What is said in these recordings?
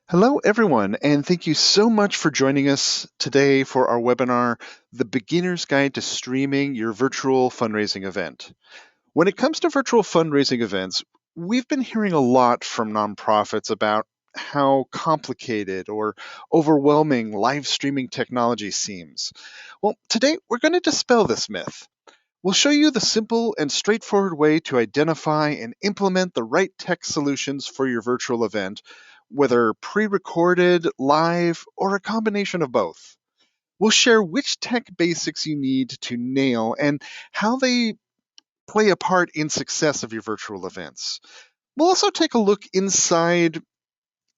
Hello, everyone, and thank you so much for joining us today for our webinar, The Beginner's Guide to Streaming Your Virtual Fundraising Event. When it comes to virtual fundraising events, we've been hearing a lot from nonprofits about how complicated or overwhelming live streaming technology seems. Well, today we're going to dispel this myth. We'll show you the simple and straightforward way to identify and implement the right tech solutions for your virtual event, whether pre-recorded, live, or a combination of both. We'll share which tech basics you need to nail and how they play a part in success of your virtual events. We'll also take a look inside,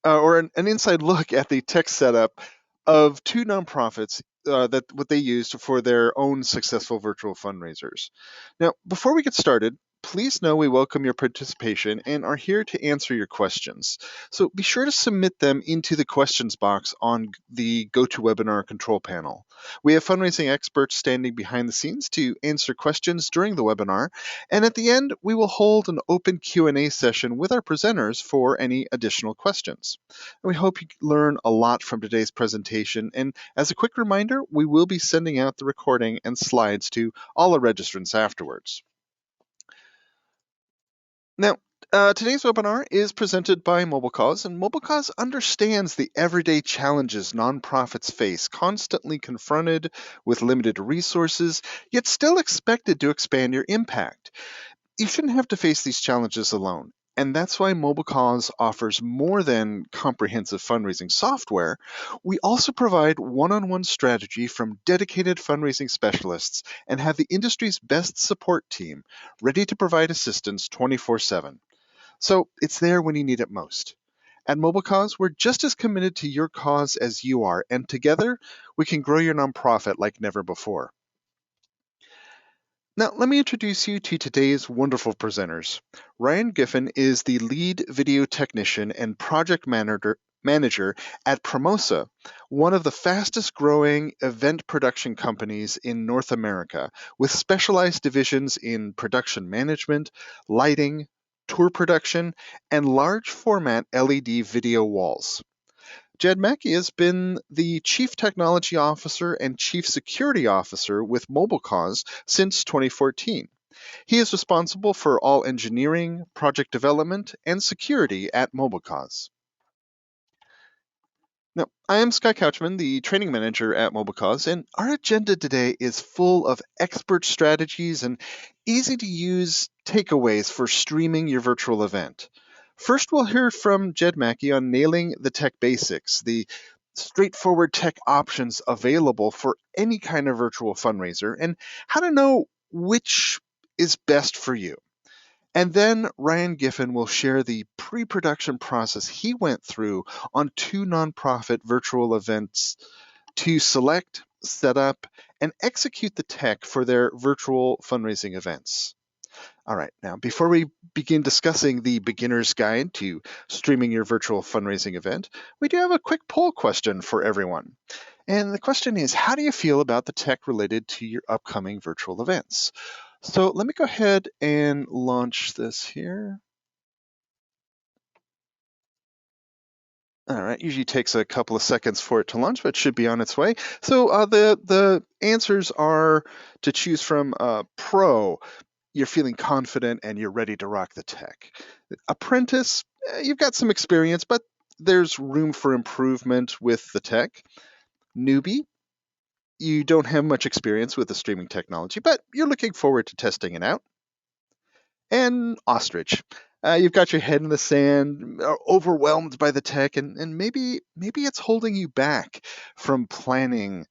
or an inside look at the tech setup of two nonprofits that what they used for their own successful virtual fundraisers. Now, before we get started, please know we welcome your participation and are here to answer your questions. So be sure to submit them into the questions box on the GoToWebinar control panel. We have fundraising experts standing behind the scenes to answer questions during the webinar, and at the end, we will hold an open Q&A session with our presenters for any additional questions. We hope you learn a lot from today's presentation, and as a quick reminder, we will be sending out the recording and slides to all our registrants afterwards. Now, today's webinar is presented by MobileCause, and MobileCause understands the everyday challenges nonprofits face, constantly confronted with limited resources, yet still expected to expand your impact. You shouldn't have to face these challenges alone. And that's why MobileCause offers more than comprehensive fundraising software. We also provide one-on-one strategy from dedicated fundraising specialists and have the industry's best support team ready to provide assistance 24/7. So it's there when you need it most. At MobileCause, we're just as committed to your cause as you are, and together we can grow your nonprofit like never before. Now, let me introduce you to today's wonderful presenters. Ryan Giffen is the lead video technician and project manager at Promosa, one of the fastest growing event production companies in North America, with specialized divisions in production management, lighting, tour production, and large format LED video walls. Jed Mackey has been the Chief Technology Officer and Chief Security Officer with MobileCause since 2014. He is responsible for all engineering, project development, and security at MobileCause. Now, I am Sky Couchman, the training manager at MobileCause, and our agenda today is full of expert strategies and easy to use takeaways for streaming your virtual event. First, we'll hear from Jed Mackey on nailing the tech basics, the straightforward tech options available for any kind of virtual fundraiser, and how to know which is best for you. And then Ryan Giffen will share the pre-production process he went through on two nonprofit virtual events to select, set up, and execute the tech for their virtual fundraising events. All right, now before we begin discussing the beginner's guide to streaming your virtual fundraising event, we do have a quick poll question for everyone. And the question is, how do you feel about the tech related to your upcoming virtual events? So let me go ahead and launch this here. All right, usually takes a couple of seconds for it to launch, but it should be on its way. So the answers are to choose from Pro, you're feeling confident and you're ready to rock the tech. Apprentice, you've got some experience, but there's room for improvement with the tech. Newbie, you don't have much experience with the streaming technology, but you're looking forward to testing it out. And Ostrich, you've got your head in the sand, are overwhelmed by the tech, and maybe it's holding you back from planning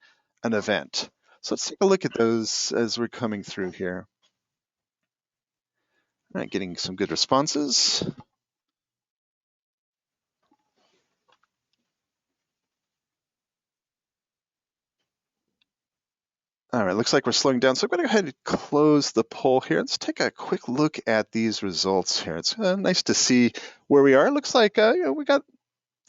an event. So let's take a look at those as we're coming through here. All right, getting some good responses. All right, looks like we're slowing down. So I'm going to go ahead and close the poll here. Let's take a quick look at these results here. It's nice to see where we are. It looks like we got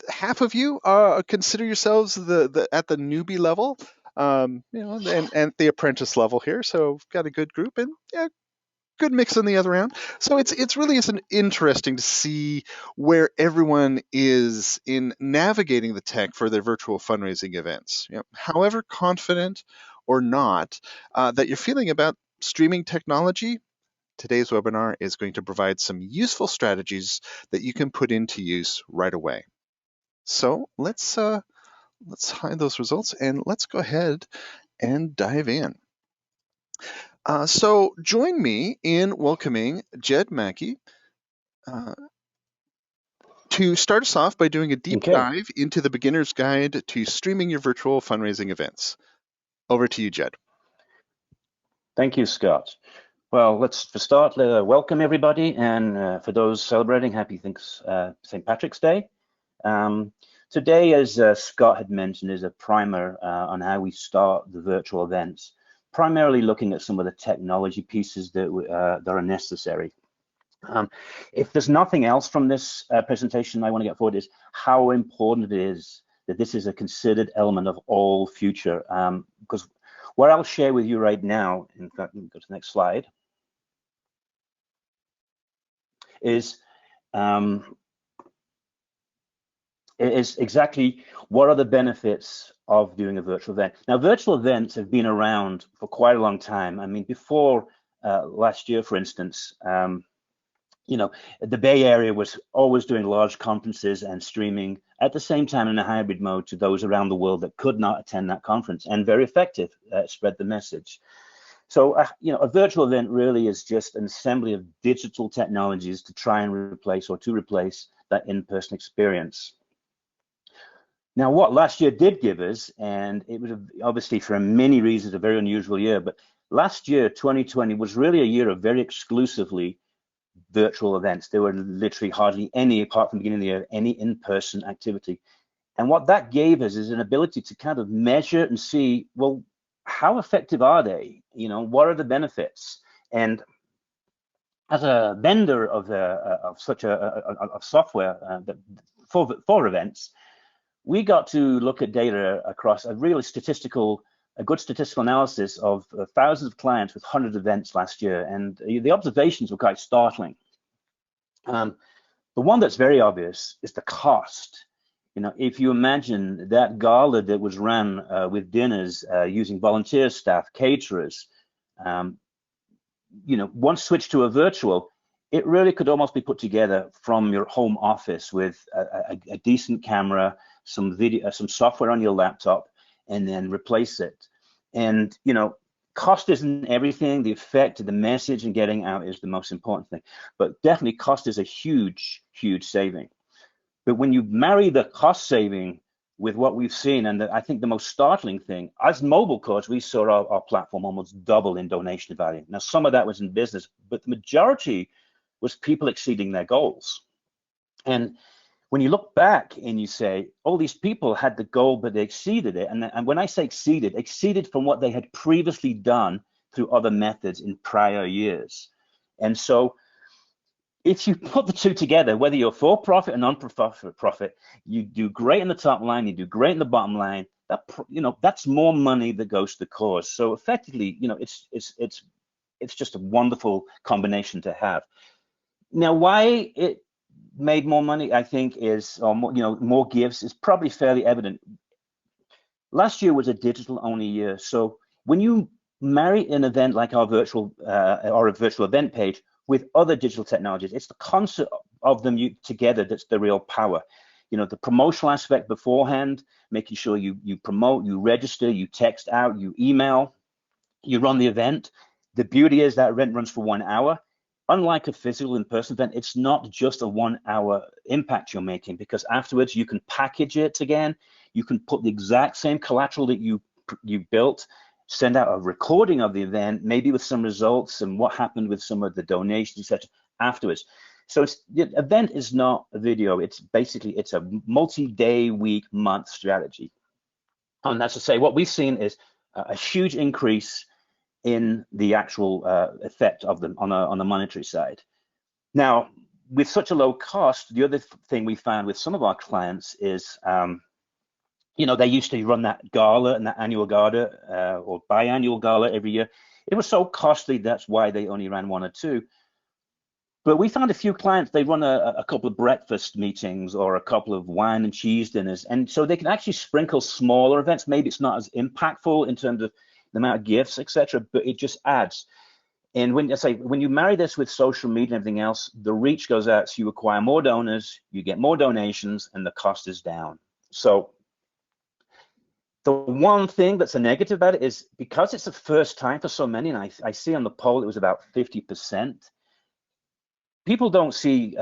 half of you consider yourselves at the newbie level, and the apprentice level here. So we've got a good group, and yeah, good mix on the other round. So it's really interesting to see where everyone is in navigating the tech for their virtual fundraising events. However confident or not that you're feeling about streaming technology, today's webinar is going to provide some useful strategies that you can put into use right away. So let's hide those results and let's go ahead and dive in. So join me in welcoming Jed Mackey to start us off by doing a deep dive into the beginner's guide to streaming your virtual fundraising events. Over to you, Jed. Thank you, Scott. Well, let's start. Welcome everybody, and for those celebrating, happy St. Patrick's Day. Today, as Scott had mentioned, is a primer on how we start the virtual events, primarily looking at some of the technology pieces that are necessary. If there's nothing else from this presentation I want to get forward, is how important it is that this is a considered element of all future, because what I'll share with you right now, in fact, let me go to the next slide, is exactly what are the benefits of doing a virtual event. Now, virtual events have been around for quite a long time. I mean, before last year, for instance, you know, the Bay Area was always doing large conferences and streaming at the same time in a hybrid mode to those around the world that could not attend that conference, and very effective, spread the message. So, you know, a virtual event really is just an assembly of digital technologies to try and replace that in-person experience. Now, what last year did give us, and it was obviously for many reasons a very unusual year, but last year, 2020, was really a year of very exclusively virtual events. There were literally hardly any, apart from the beginning of the year, any in-person activity. And what that gave us is an ability to kind of measure and see, well, how effective are they? You know, what are the benefits? And as a vendor of such a software for events, we got to look at data across a good statistical analysis of thousands of clients with hundreds of events last year, and the observations were quite startling. The one that's very obvious is the cost. You know, if you imagine that gala that was run with dinners using volunteer staff, caterers, you know, once switched to a virtual, it really could almost be put together from your home office with a decent camera, some video, some software on your laptop, and then replace it. And, you know, cost isn't everything. The effect, the message, and getting out is the most important thing. But definitely cost is a huge, huge saving. But when you marry the cost saving with what we've seen, and I think the most startling thing, as mobile coach, we saw our platform almost double in donation value. Now, some of that was in business, but the majority was people exceeding their goals. And when you look back and you say, oh, these people had the goal, but they exceeded it. And when I say exceeded from what they had previously done through other methods in prior years. And so if you put the two together, whether you're for profit or non-profit, you do great in the top line, you do great in the bottom line. That, you know, that's more money that goes to the cause. So effectively, you know, it's just a wonderful combination to have. Now, why it made more money, I think, is, or more, you know, more gifts is probably fairly evident. Last year was a digital-only year, so when you marry an event like our virtual or a virtual event page with other digital technologies, it's the concept of them together that's the real power. You know, the promotional aspect beforehand, making sure you promote, you register, you text out, you email, you run the event. The beauty is that event runs for 1 hour. Unlike a physical in-person event, it's not just a 1 hour impact you're making, because afterwards you can package it again. You can put the exact same collateral that you built, send out a recording of the event, maybe with some results and what happened with some of the donations, etc. afterwards. So the event is not a video. It's basically, it's a multi-day, week, month strategy. And that's to say, what we've seen is a huge increase in the actual effect of them on the monetary side. Now, with such a low cost, the other thing we found with some of our clients is, you know, they used to run that gala and that annual gala or biannual gala every year. It was so costly, that's why they only ran 1 or 2. But we found a few clients, they run a couple of breakfast meetings or a couple of wine and cheese dinners. And so they can actually sprinkle smaller events. Maybe it's not as impactful in terms of the amount of gifts, etc., but it just adds. And when you marry this with social media and everything else, the reach goes out, so you acquire more donors, you get more donations, and the cost is down. So the one thing that's a negative about it is because it's the first time for so many, and I see on the poll it was about 50%. People don't see,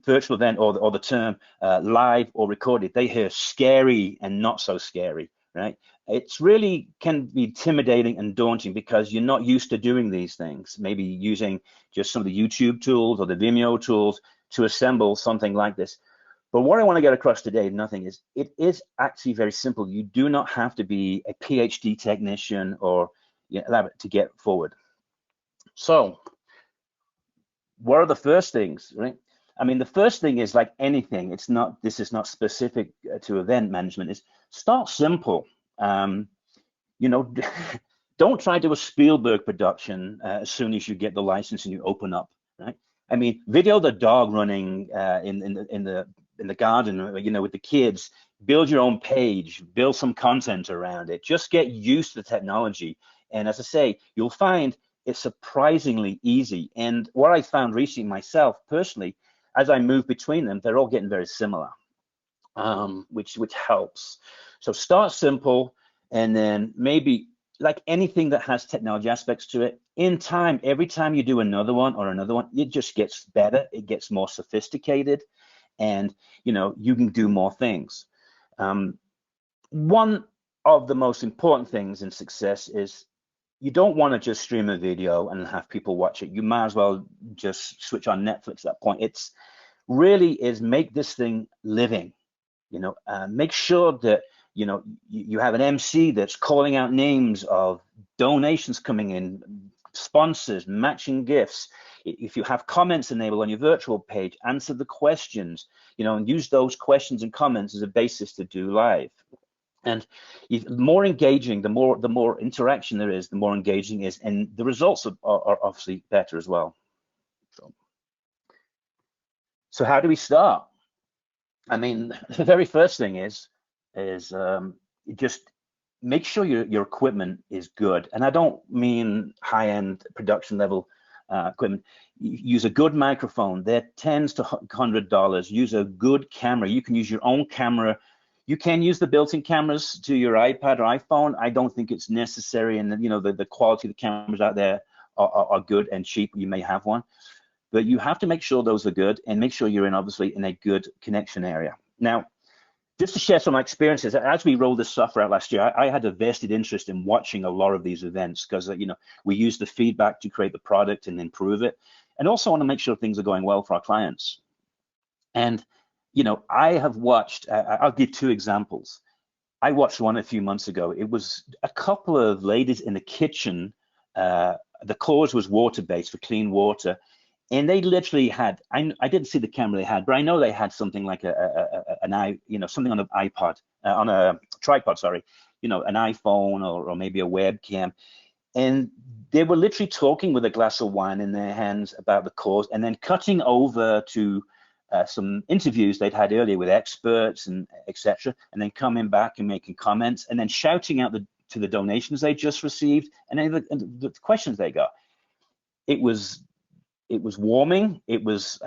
virtual event or the term live or recorded. They hear scary and not so scary, right? It's really can be intimidating and daunting because you're not used to doing these things. Maybe using just some of the YouTube tools or the Vimeo tools to assemble something like this. But what I want to get across today, it is actually very simple. You do not have to be a PhD technician or to get forward. So what are the first things, right? I mean, the first thing is like anything. This is not specific to event management. Is start simple. Don't try to do a Spielberg production as soon as you get the license and you open up, right? I mean, video the dog running in the garden, with the kids. Build your own page. Build some content around it. Just get used to the technology. And as I say, you'll find it's surprisingly easy. And what I found recently myself personally, as I move between them, they're all getting very similar, which helps. So start simple, and then maybe like anything that has technology aspects to it, in time, every time you do another one, it just gets better. It gets more sophisticated, and you can do more things. One of the most important things in success is you don't want to just stream a video and have people watch it. You might as well just switch on Netflix at that point. It's really is make this thing living. Make sure that you have an MC that's calling out names of donations coming in, sponsors, matching gifts. If you have comments enabled on your virtual page, answer the questions, and use those questions and comments as a basis to do live. And the more engaging, the more interaction there is, the more engaging it is, and the results are obviously better as well. So how do we start? I mean, the very first thing is just make sure your equipment is good. And I don't mean high-end production level equipment. Use a good microphone. They're $10 to $100. Use a good camera. You can use your own camera. You can use the built-in cameras to your iPad or iPhone. I don't think it's necessary, and the quality of the cameras out there are good and cheap. You may have one, but you have to make sure those are good, and make sure you're obviously in a good connection area. Now, just to share some experiences, as we rolled this software out last year, I had a vested interest in watching a lot of these events because we use the feedback to create the product and improve it, and also want to make sure things are going well for our clients. And I have watched, I'll give 2 examples. I watched one a few months ago. It was a couple of ladies in the kitchen. The cause was water-based for clean water. And they literally had, I didn't see the camera they had, but I know they had something like something on an iPod, on a tripod, sorry, an iPhone or maybe a webcam. And they were literally talking with a glass of wine in their hands about the cause, and then cutting over to some interviews they'd had earlier with experts and etc., and then coming back and making comments, and then shouting out to the donations they just received, and then the questions they got. It was warming, it was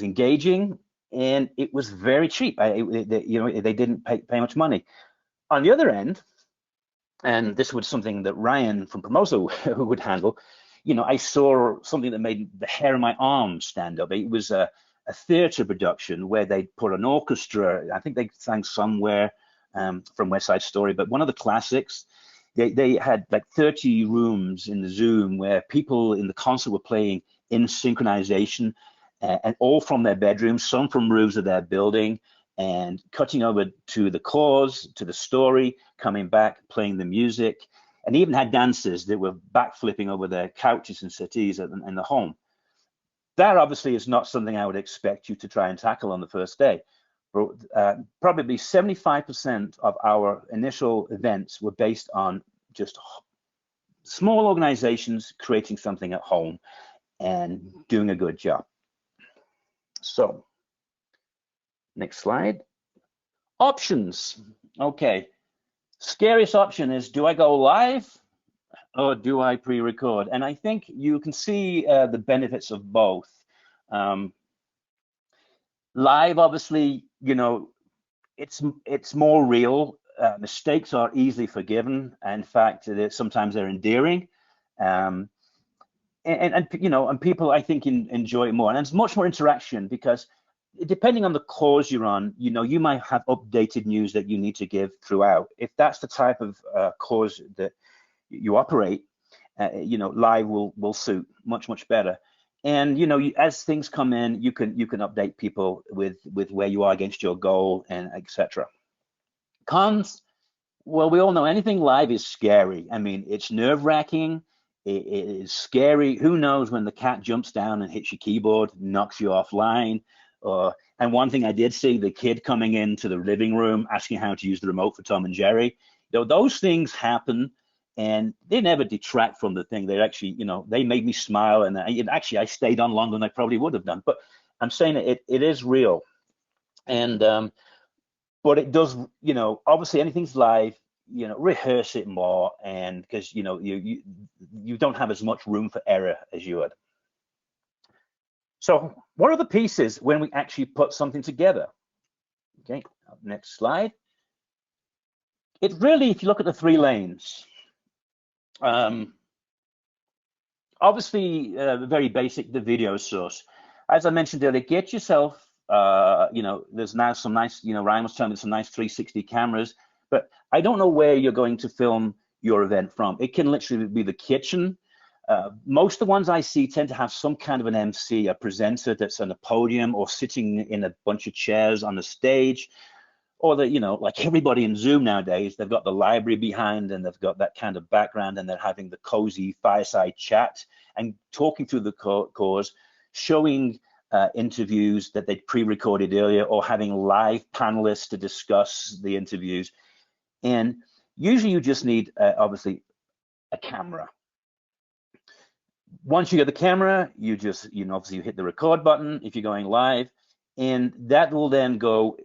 engaging, and it was very cheap. They didn't pay much money. On the other end, and this was something that Ryan from Promoso would handle, I saw something that made the hair on my arm stand up. It was a theatre production where they put an orchestra. I think they sang Somewhere from West Side Story, but one of the classics. They had like 30 rooms in the Zoom where people in the concert were playing in synchronization, and all from their bedrooms, some from roofs of their building, and cutting over to the cause, to the story, coming back, playing the music, and even had dancers that were backflipping over their couches and settees in the home. That obviously is not something I would expect you to try and tackle on the first day. Probably 75% of our initial events were based on just small organizations creating something at home and doing a good job. So, next slide. Options. Okay. Scariest option is, do I go live or do I pre-record? And I think you can see the benefits of both. Live, obviously, you know, it's more real. Mistakes are easily forgiven. In fact, sometimes they're endearing. And you know, and people, I think, enjoy it more. And it's much more interaction because depending on the cause you're on, you know, you might have updated news that you need to give throughout. If that's the type of cause that you operate, you know, live will suit much better. And you know, as things come in, you can update people with where you are against your goal and etc. Cons, well, we all know anything live is scary. I mean, it's nerve-wracking. It is scary. Who knows when the cat jumps down and hits your keyboard, knocks you offline. And one thing I did see, the kid coming into the living room asking how to use the remote for Tom and Jerry. Those things happen, and they never detract from the thing. They actually, you know, they made me smile, and actually I stayed on longer than I probably would have done. But I'm saying it is real, and but it does, you know, obviously anything's live, you know, rehearse it more, and because you know you don't have as much room for error as you would. So what are the pieces when we actually put something together? Okay, next slide. It really, if you look at the 3 lanes, obviously very basic, the video source. As I mentioned earlier, get yourself, you know, there's now some nice, you know, Ryan was telling me some nice 360 cameras, but I don't know where you're going to film your event from. It can literally be the kitchen. Most of the ones I see tend to have some kind of an MC, a presenter that's on a podium or sitting in a bunch of chairs on the stage, or you know, like everybody in Zoom nowadays, they've got the library behind and they've got that kind of background, and they're having the cozy fireside chat and talking through the cause, showing interviews that they'd pre-recorded earlier, or having live panelists to discuss the interviews. And usually you just need, obviously, a camera. Once you get the camera, you just, you know, obviously you hit the record button if you're going live, and that will then go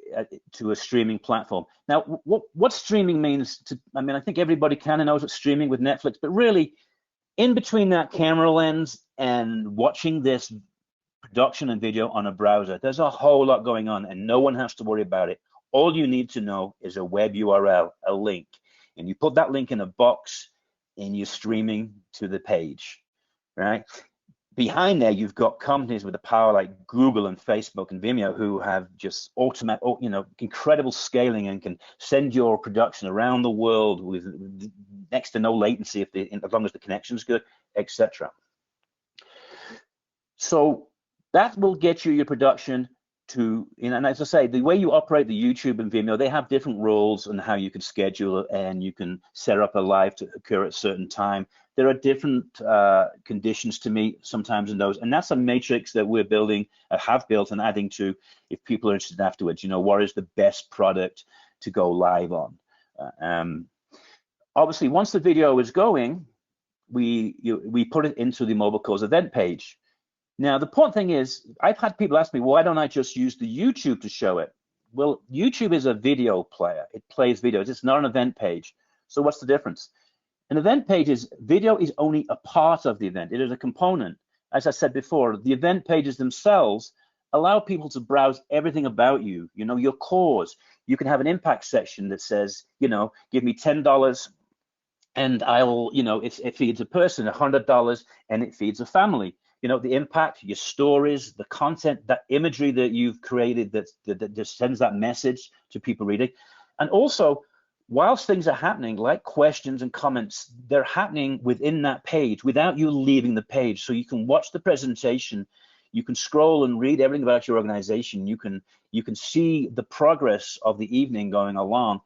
to a streaming platform. Now, what streaming means I mean, I think everybody kind of knows what streaming with Netflix, but really, in between that camera lens and watching this production and video on a browser, there's a whole lot going on, and no one has to worry about it. All you need to know is a web URL, a link, and you put that link in a box, and you're streaming to the page. Right behind there, you've got companies with the power like Google and Facebook and Vimeo, who have just you know, incredible scaling and can send your production around the world with next to no latency as long as the connection's good, etc. So that will get you your production to, you know, and as I say, the way you operate the YouTube and Vimeo, they have different rules on how you can schedule it, and you can set up a live to occur at a certain time. There are different conditions to meet sometimes in those, and that's a matrix that we're building, have built, and adding to if people are interested afterwards. You know, what is the best product to go live on? Obviously, once the video is going, we put it into the Mobile Cause event page. Now, the important thing is, I've had people ask me, why don't I just use the YouTube to show it? Well, YouTube is a video player. It plays videos. It's not an event page. So what's the difference? An event page video is only a part of the event. It is a component. As I said before, the event pages themselves allow people to browse everything about you, you know, your cause. You can have an impact section that says, you know, give me $10 and I will, you know, it feeds a person, $100 and it feeds a family. You know, the impact, your stories, the content, that imagery that you've created that just sends that message to people reading. And also, whilst things are happening, like questions and comments, they're happening within that page without you leaving the page. So you can watch the presentation, you can scroll and read everything about your organization, you can see the progress of the evening going along,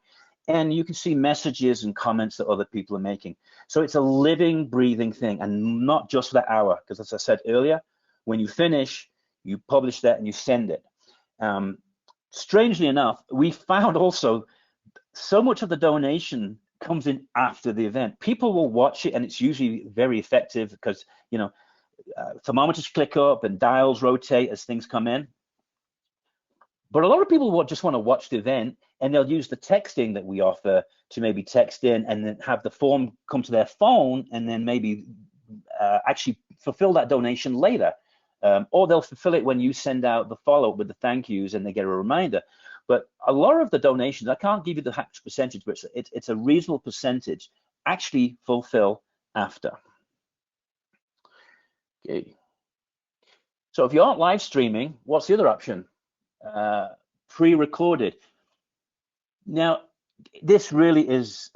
and you can see messages and comments that other people are making. So it's a living, breathing thing, and not just for that hour, because as I said earlier, when you finish, you publish that and you send it. Strangely enough, we found also so much of the donation comes in after the event. People will watch it, and it's usually very effective because, you know, thermometers click up and dials rotate as things come in. But a lot of people will just want to watch the event, and they'll use the texting that we offer to maybe text in and then have the form come to their phone, and then maybe actually fulfill that donation later. Or they'll fulfill it when you send out the follow-up with the thank yous and they get a reminder. But a lot of the donations, I can't give you the exact percentage, but it's a reasonable percentage, actually fulfill after. Okay. So if you aren't live streaming, what's the other option? Pre-recorded. Now, this really is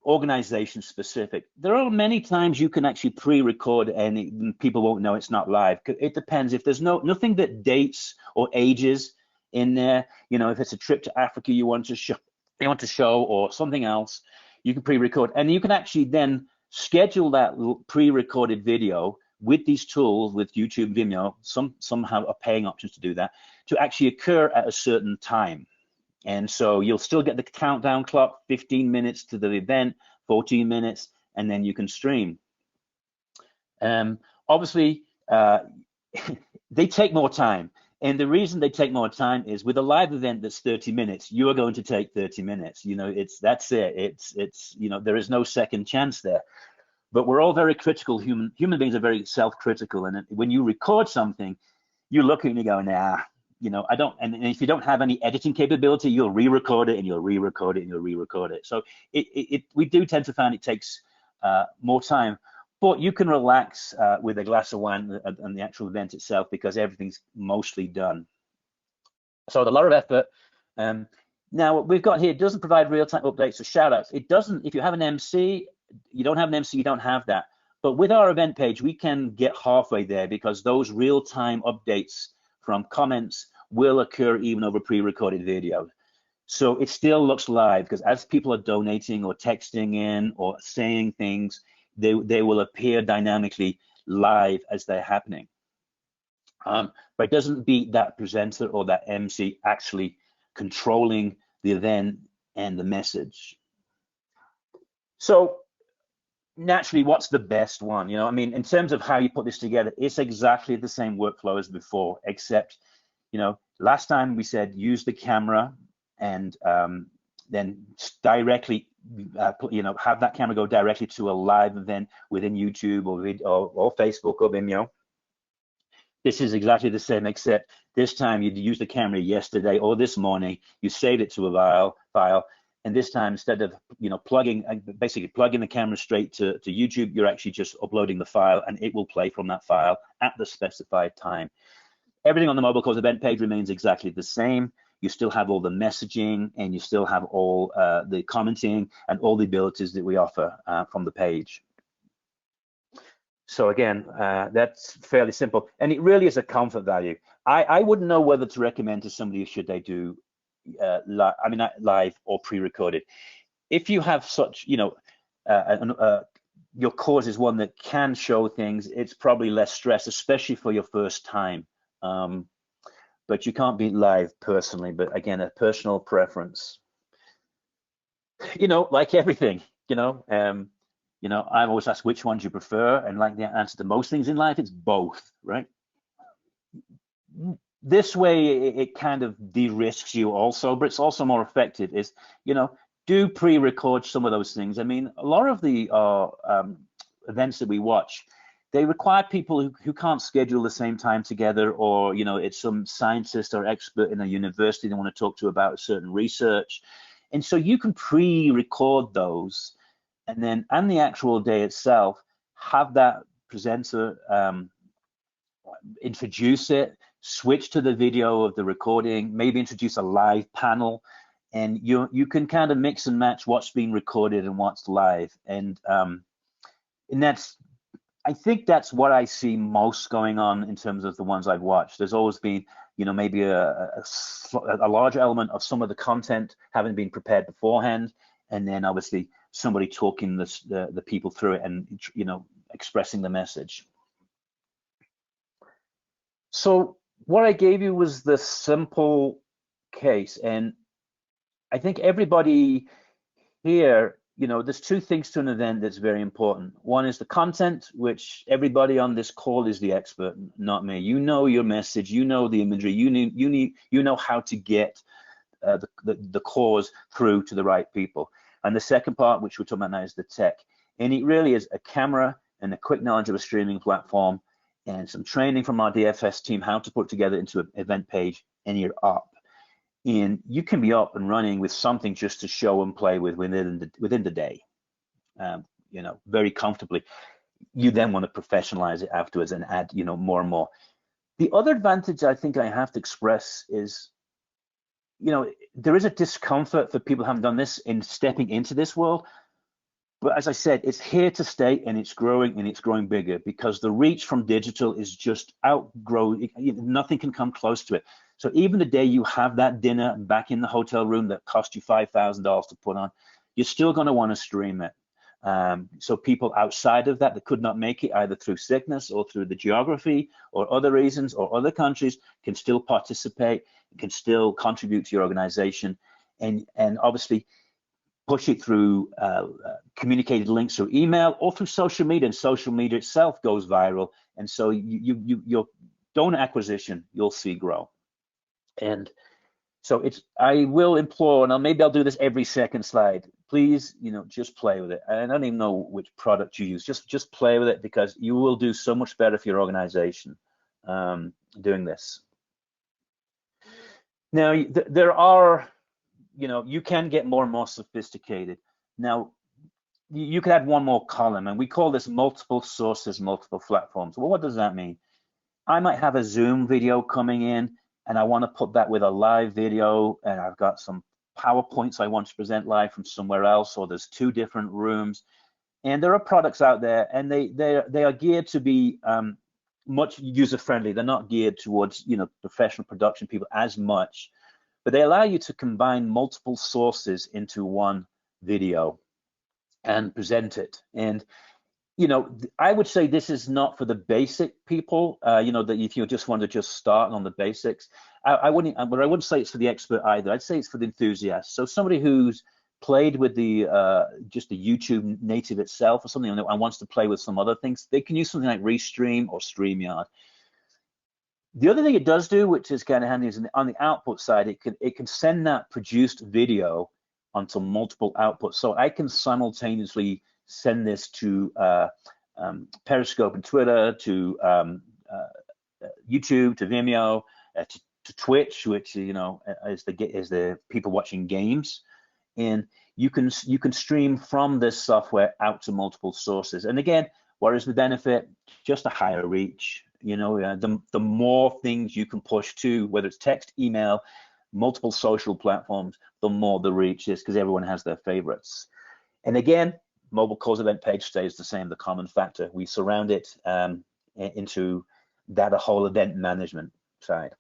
organization specific. There are many times you can actually pre-record and people won't know it's not live. It depends. If there's nothing that dates or ages in there, you know, if it's a trip to Africa you want to show or something else, you can pre-record, and you can actually then schedule that pre-recorded video with these tools, with YouTube, Vimeo. Some have paying options to do that, to actually occur at a certain time. And so you'll still get the countdown clock, 15 minutes to the event, 14 minutes, and then you can stream. Obviously, they take more time. And the reason they take more time is with a live event that's 30 minutes, you are going to take 30 minutes. You know, that's it. It's you know, there is no second chance there. But we're all very critical. Human beings are very self-critical. And when you record something, you look and you go, nah, you know, I don't. And if you don't have any editing capability, you'll re-record it and you'll re-record it and you'll re-record it. So we do tend to find it takes more time. But you can relax with a glass of wine and the actual event itself, because everything's mostly done. So a lot of effort. Now what we've got here doesn't provide real-time updates or shout-outs. It doesn't. If you have an MC, you don't have an MC, you don't have that. But with our event page, we can get halfway there, because those real-time updates from comments will occur even over pre-recorded video. So it still looks live, because as people are donating or texting in or saying things, they will appear dynamically live as they're happening. But it doesn't beat that presenter or that MC actually controlling the event and the message. So naturally, what's the best one? You know, I mean, in terms of how you put this together, it's exactly the same workflow as before, except, you know, last time we said use the camera and then directly, you know, have that camera go directly to a live event within YouTube or Facebook or Vimeo. This is exactly the same, except this time you'd use the camera yesterday or this morning, you saved it to a file, and this time, instead of, you know, basically plugging the camera straight to YouTube, you're actually just uploading the file, and it will play from that file at the specified time. Everything on the Mobile Course event page remains exactly the same. You still have all the messaging, and you still have all the commenting and all the abilities that we offer from the page. So again, that's fairly simple, and it really is a comfort value. I wouldn't know whether to recommend to somebody should they do live or pre-recorded. If you have such, you know, your course is one that can show things, it's probably less stress, especially for your first time. But you can't beat live personally. But again, a personal preference. You know, like everything, you know, I'm always asked which ones you prefer, and like the answer to most things in life, it's both, right? This way, it kind of de-risks you also, but it's also more effective. Is, you know, do pre-record some of those things. I mean, a lot of the events that we watch, they require people who can't schedule the same time together, or, you know, it's some scientist or expert in a university they want to talk to about certain research. And so you can pre-record those, and then on the actual day itself, have that presenter introduce it, switch to the video of the recording, maybe introduce a live panel, and you can kind of mix and match what's being recorded and what's live. And that's, I think that's what I see most going on in terms of the ones I've watched. There's always been, you know, maybe a large element of some of the content having been prepared beforehand, and then obviously somebody talking the people through it and, you know, expressing the message. So what I gave you was the simple case, and I think everybody here, there's two things to an event that's very important. One is the content, which everybody on this call is the expert, not me. You know your message, you know the imagery, you know how to get the cause through to the right people. And the second part, which we're talking about now, is the tech. And it really is a camera and a quick knowledge of a streaming platform and some training from our DFS team how to put together into an event page, and you're up. And you can be up and running with something just to show and play with within the day, very comfortably. You then want to professionalize it afterwards and add, more and more. The other advantage I think I have to express is, there is a discomfort for people who haven't done this in stepping into this world. But as I said, it's here to stay, and it's growing bigger, because the reach from digital is just outgrowing. Nothing can come close to it. So even the day you have that dinner back in the hotel room that cost you $5,000 to put on, you're still going to want to stream it. So people outside of that could not make it, either through sickness or through the geography or other reasons or other countries, can still participate, can still contribute to your organization, and obviously push it through communicated links through email or through social media, and social media itself goes viral. And so your donor acquisition, you'll see grow. And so I will implore, and maybe I'll do this every second slide, please, just play with it. I don't even know which product you use. Just play with it, because you will do so much better for your organization doing this. Now, there are, you can get more and more sophisticated. Now, you could add one more column, and we call this multiple sources, multiple platforms. Well, what does that mean? I might have a Zoom video coming in, and I want to put that with a live video, and I've got some PowerPoints I want to present live from somewhere else, or there's two different rooms. And there are products out there, and they are geared to be much user-friendly. They're not geared towards professional production people as much, but they allow you to combine multiple sources into one video and present it. And I would say this is not for the basic people, that if you just want to just start on the basics. I wouldn't say it's for the expert either. I'd say it's for the enthusiast. So somebody who's played with just the YouTube native itself or something, and wants to play with some other things, they can use something like Restream or StreamYard. The other thing it does do, which is kind of handy, is on the output side, it can send that produced video onto multiple outputs. So I can simultaneously send this to Periscope and Twitter, to YouTube, to Vimeo, to Twitch, which is the people watching games, and you can stream from this software out to multiple sources. And again, what is the benefit? Just a higher reach. The more things you can push to, whether it's text, email, multiple social platforms, the more the reach is, because everyone has their favorites. And again, mobile cause event page stays the same, the common factor. We surround it into that whole event management side.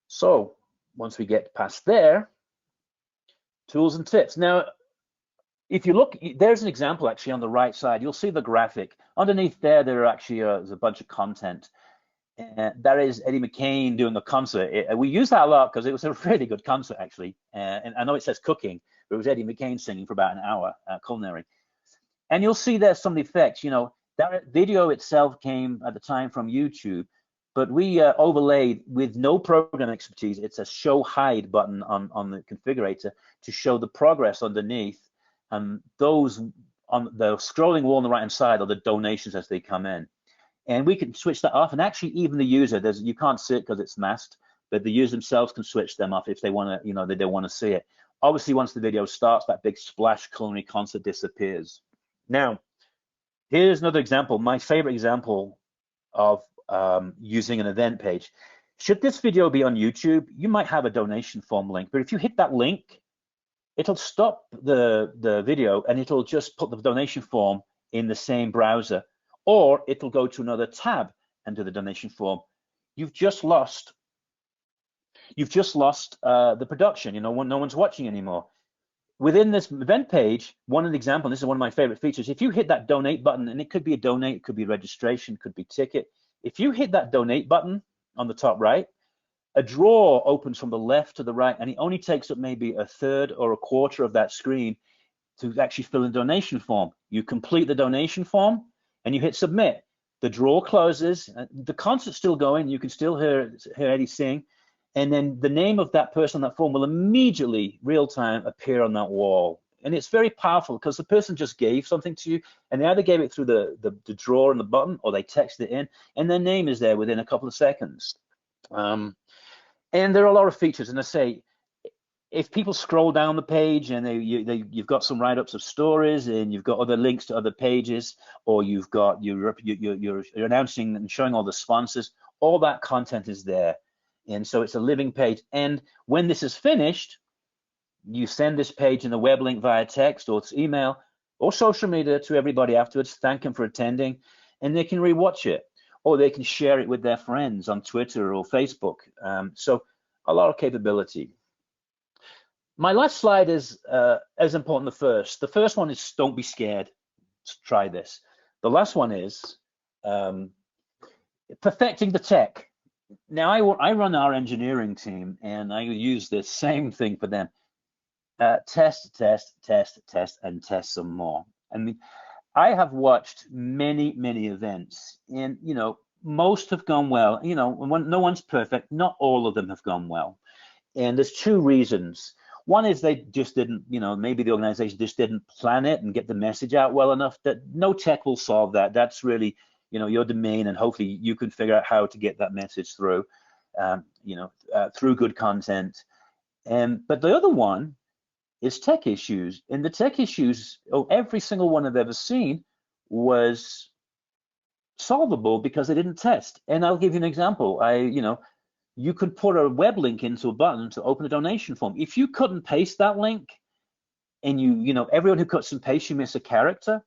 So once we get past there, tools and tips. Now, if you look, there's an example actually on the right side. You'll see the graphic. Underneath there are actually there's a bunch of content. That is Eddie McCain doing a concert. We use that a lot because it was a really good concert actually. And I know it says cooking, but it was Eddie McCain singing for about an hour, culinary. And you'll see there's some effects. That video itself came at the time from YouTube, but we overlaid with no program expertise. It's a show hide button on the configurator to show the progress underneath. And those on the scrolling wall on the right hand side are the donations as they come in. And we can switch that off. And actually, even the user, you can't see it because it's masked, but the user themselves can switch them off if they want to, they don't want to see it. Obviously, once the video starts, that big splash culinary concert disappears. Now, here's another example, my favorite example of using an event page. Should this video be on YouTube, you might have a donation form link, but if you hit that link, it'll stop the video and it'll just put the donation form in the same browser, or it'll go to another tab and do the donation form. You've just lost the production, when no one's watching anymore. Within this event page, one example, and this is one of my favorite features, if you hit that donate button, and it could be a donate, it could be registration, could be ticket. If you hit that donate button on the top right, a drawer opens from the left to the right, and it only takes up maybe a third or a quarter of that screen to actually fill in the donation form. You complete the donation form and you hit submit. The drawer closes, the concert's still going, you can still hear Eddie sing, and then the name of that person on that form will immediately, real time, appear on that wall. And it's very powerful because the person just gave something to you, and they either gave it through the drawer and the button, or they texted it in, and their name is there within a couple of seconds. And there are a lot of features, and I say, if people scroll down the page and you've got some write-ups of stories, and you've got other links to other pages, or you've got you're announcing and showing all the sponsors, all that content is there, and so it's a living page. And when this is finished, you send this page in a web link via text or email or social media to everybody afterwards, thank them for attending, and they can rewatch it, or they can share it with their friends on Twitter or Facebook. So a lot of capability. My last slide is as important the first. The first one is don't be scared. Try this. The last one is perfecting the tech. Now, I run our engineering team, and I use the same thing for them. Test, test, test, test, and test some more. I mean, I have watched many, many events, and most have gone well. No one's perfect. Not all of them have gone well, and there's two reasons. One is they just didn't, maybe the organization just didn't plan it and get the message out well enough. That no tech will solve that. That's really, your domain, and hopefully you can figure out how to get that message through, through good content. But the other one is tech issues, and the tech issues, every single one I've ever seen was solvable because they didn't test. And I'll give you an example. You could put a web link into a button to open a donation form. If you couldn't paste that link, and everyone who cuts and pastes, you miss a character,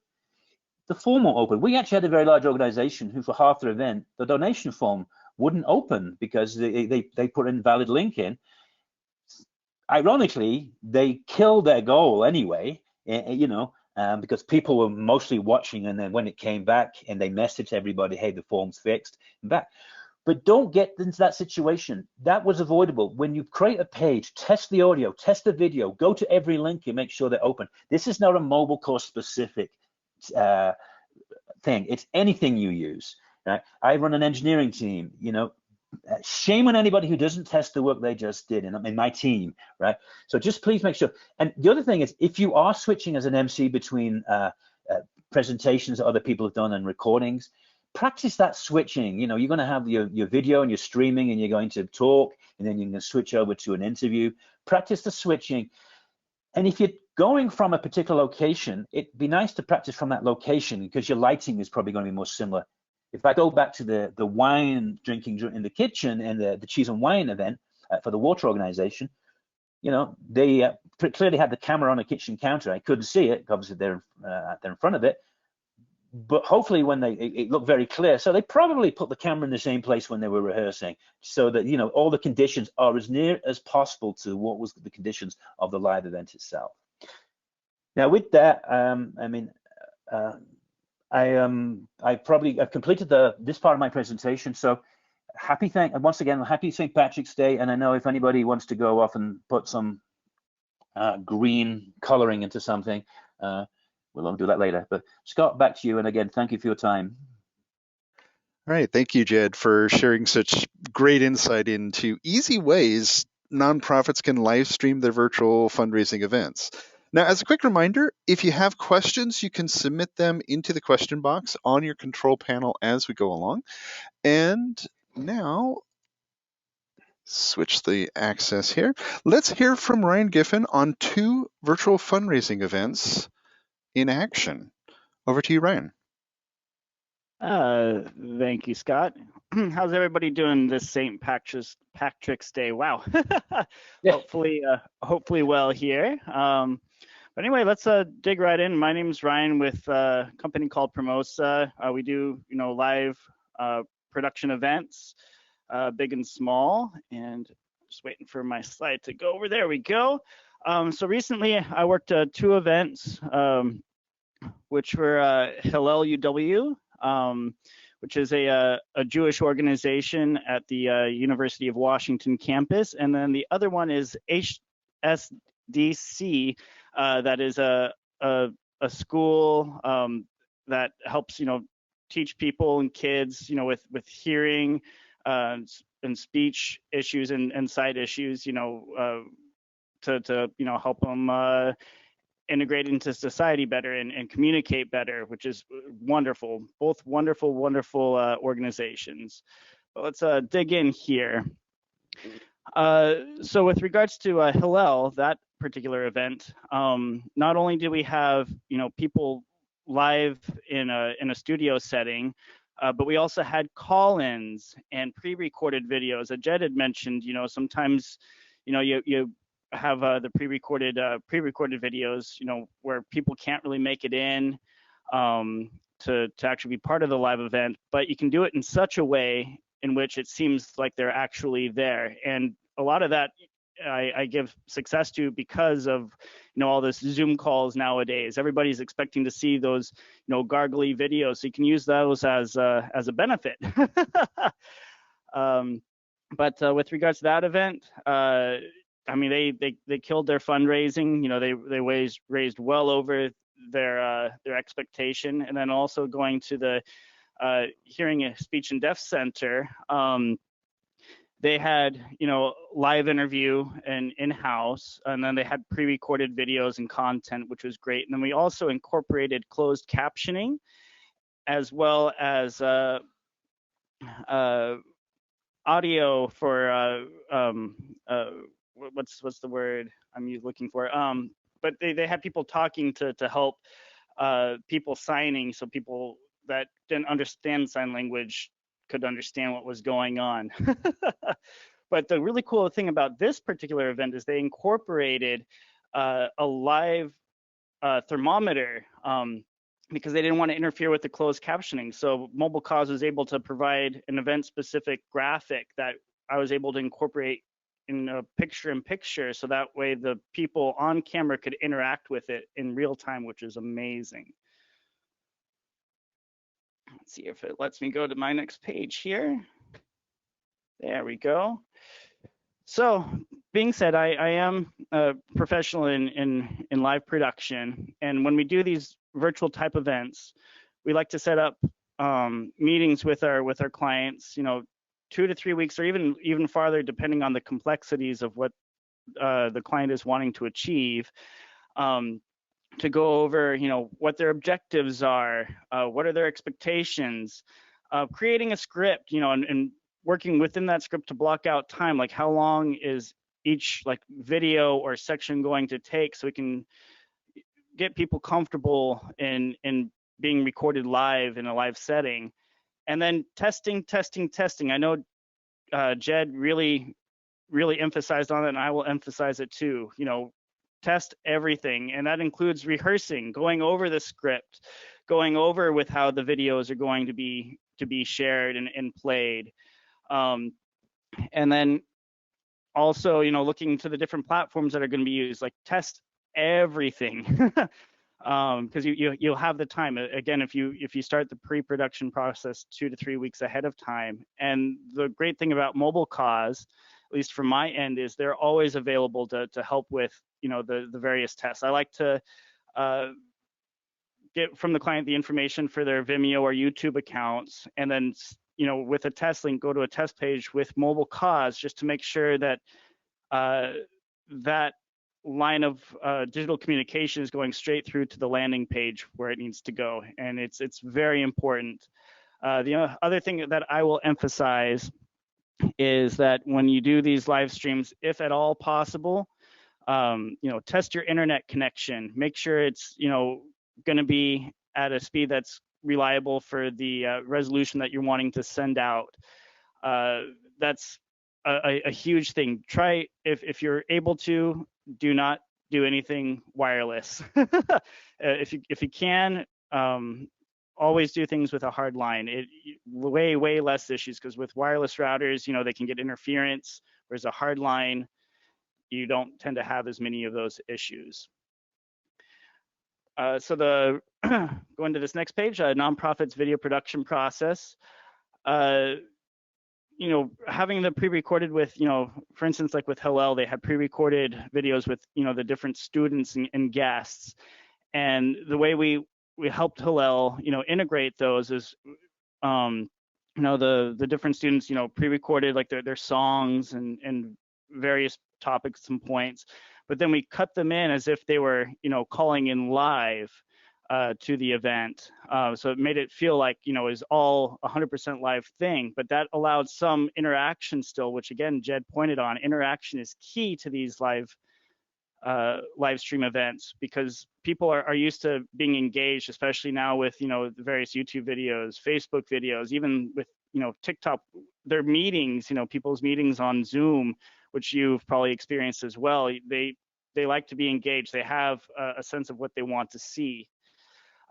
the form won't open. We actually had a very large organization who, for half their event, the donation form wouldn't open because they put an invalid link in. Ironically, they killed their goal anyway, because people were mostly watching, and then when it came back and they messaged everybody, hey, the form's fixed, and back. But don't get into that situation. That was avoidable. When you create a page, test the audio, test the video, go to every link and make sure they're open. This is not a mobile course specific thing. It's anything you use. Right? I run an engineering team. Shame on anybody who doesn't test the work they just did in my team, right? So just please make sure. And the other thing is, if you are switching as an MC between presentations that other people have done and recordings, practice that switching. You're going to have your video and you're streaming, and you're going to talk, and then you can switch over to an interview. Practice the switching. And if you're going from a particular location, it'd be nice to practice from that location, because your lighting is probably going to be more similar. If I go back to the wine drinking in the kitchen and the cheese and wine event for the water organization, they clearly had the camera on a kitchen counter. I couldn't see it, obviously they're in front of it, but hopefully it looked very clear. So they probably put the camera in the same place when they were rehearsing, so that all the conditions are as near as possible to what was the conditions of the live event itself. Now with that, I've completed this part of my presentation. So once again, happy St. Patrick's Day. And I know if anybody wants to go off and put some green coloring into something, we'll do that later. But Scott, back to you. And again, thank you for your time. All right, thank you, Jed, for sharing such great insight into easy ways nonprofits can live stream their virtual fundraising events. Now, as a quick reminder, if you have questions, you can submit them into the question box on your control panel as we go along. And now, switch the access here. Let's hear from Ryan Giffen on 2 virtual fundraising events in action. Over to you, Ryan. Thank you, Scott. How's everybody doing this St. Patrick's Day? Wow. Yeah. Hopefully well here. But anyway, let's dig right in. My name is Ryan with a company called Promosa. We do, live production events, big and small. And just waiting for my slide to go over. There we go. So recently, I worked 2 events, which were Hillel UW, which is a Jewish organization at the University of Washington campus. And then the other one is HSDC, that is a school that helps, teach people and kids, with hearing and speech issues and sight issues, to help them integrate into society better and communicate better, which is wonderful. Both wonderful organizations. But let's dig in here. So with regards to Hillel, that particular event, not only do we have people live in a studio setting, but we also had call-ins and pre-recorded videos. Jed had mentioned, sometimes you have the pre-recorded videos, where people can't really make it in to actually be part of the live event, but you can do it in such a way in which it seems like they're actually there. And a lot of that I give success to because of all this Zoom calls nowadays. Everybody's expecting to see those gargly videos, so you can use those as a benefit. But with regards to that event, I mean they killed their fundraising. They raised well over their expectation, and then also going to the Hearing and Speech and Deaf Center. They had, live interview and in-house, and then they had pre-recorded videos and content, which was great. And then we also incorporated closed captioning, as well as audio for what's the word I'm looking for? But they had people talking to help people signing, so people that didn't understand sign language could understand what was going on. But the really cool thing about this particular event is they incorporated a live thermometer because they didn't want to interfere with the closed captioning. So Mobile Cause was able to provide an event-specific graphic that I was able to incorporate in a picture-in-picture, so that way the people on camera could interact with it in real time, which is amazing. Let's see if it lets me go to my next page here. There we go. So, being said, I am a professional in live production, and when we do these virtual type events, we like to set up meetings with our clients, 2 to 3 weeks, or even farther, depending on the complexities of what the client is wanting to achieve. To go over, what their objectives are, what are their expectations, creating a script, and working within that script to block out time, like how long is each video or section going to take, so we can get people comfortable in being recorded live in a live setting. And then testing. I know Jed really emphasized on it, and I will emphasize it too. Test everything, and that includes rehearsing, going over the script, going over with how the videos are going to be shared and played, and then also looking to the different platforms that are going to be used. Like, test everything because you'll have the time. Again, if you start the pre-production process 2 to 3 weeks ahead of time. And the great thing about Mobile Cause, at least from my end, is they're always available to help with the various tests. I like to get from the client the information for their Vimeo or YouTube accounts, and then with a test link, go to a test page with Mobile Cause, just to make sure that that line of digital communication is going straight through to the landing page where it needs to go. And it's very important. The other thing that I will emphasize is that when you do these live streams, if at all possible, test your internet connection. Make sure it's going to be at a speed that's reliable for the resolution that you're wanting to send out. That's a huge thing. Try, if you're able to, do not do anything wireless. If you can, always do things with a hard line. Way less issues, because with wireless routers, they can get interference, whereas a hard line, you don't tend to have as many of those issues. So the going to this next page, nonprofits video production process. Having the pre-recorded with, for instance, like with Hillel, they had pre-recorded videos with, the different students and guests. And the way we helped Hillel, integrate those is, the different students, pre-recorded like their songs and various topics and points, but then we cut them in as if they were, calling in live to the event. So it made it feel like, it was all 100% live thing, but that allowed some interaction still, which again, Jed pointed on. Interaction is key to these live stream events, because people are used to being engaged, especially now with, the various YouTube videos, Facebook videos, even with, TikTok, their meetings, people's meetings on Zoom, which you've probably experienced as well. They like to be engaged. They have a sense of what they want to see.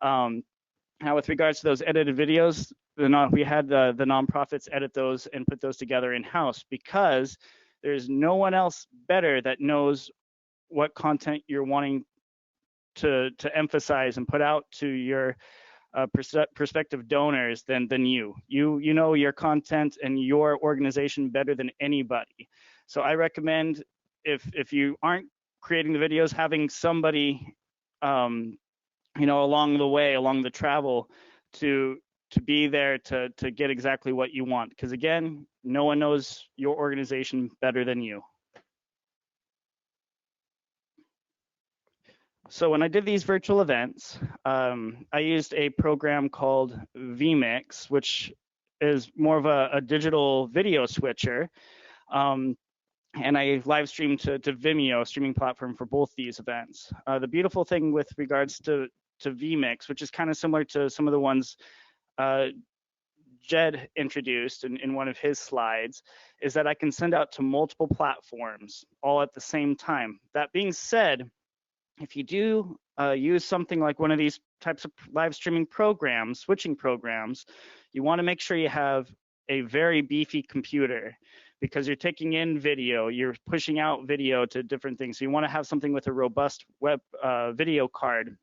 Now, with regards to those edited videos, we had the nonprofits edit those and put those together in-house, because there's no one else better that knows what content you're wanting to emphasize and put out to your prospective donors than you. You know your content and your organization better than anybody. So I recommend, if you aren't creating the videos, having somebody along the way, along the travel, to be there to get exactly what you want, because again, no one knows your organization better than you. So when I did these virtual events, I used a program called vMix, which is more of a digital video switcher. And I live streamed to Vimeo, streaming platform for both these events. The beautiful thing with regards to vMix, which is kind of similar to some of the ones Jed introduced in one of his slides, is that I can send out to multiple platforms all at the same time. That being said, if you do use something like one of these types of live streaming programs, switching programs, you want to make sure you have a very beefy computer, because you're taking in video, you're pushing out video to different things. So you want to have something with a robust web video card.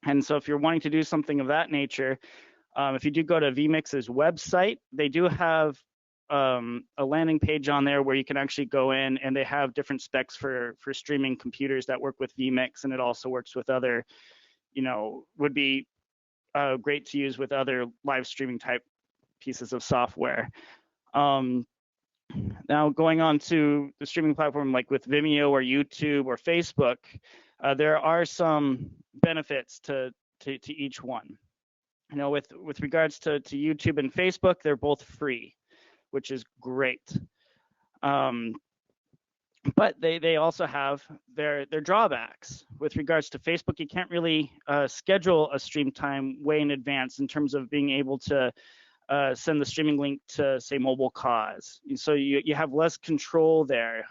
And so if you're wanting to do something of that nature, if you do go to vMix's website, they do have a landing page on there where you can actually go in, and they have different specs for streaming computers that work with vMix, and it also works with other, would be great to use with other live streaming type pieces of software. Now going on to the streaming platform like with Vimeo or YouTube or Facebook, there are some benefits to each one. With regards to YouTube and Facebook, they're both free, which is great. But they also have their drawbacks. With regards to Facebook, you can't really schedule a stream time way in advance in terms of being able to send the streaming link to, say, Mobile Cause. So you have less control there.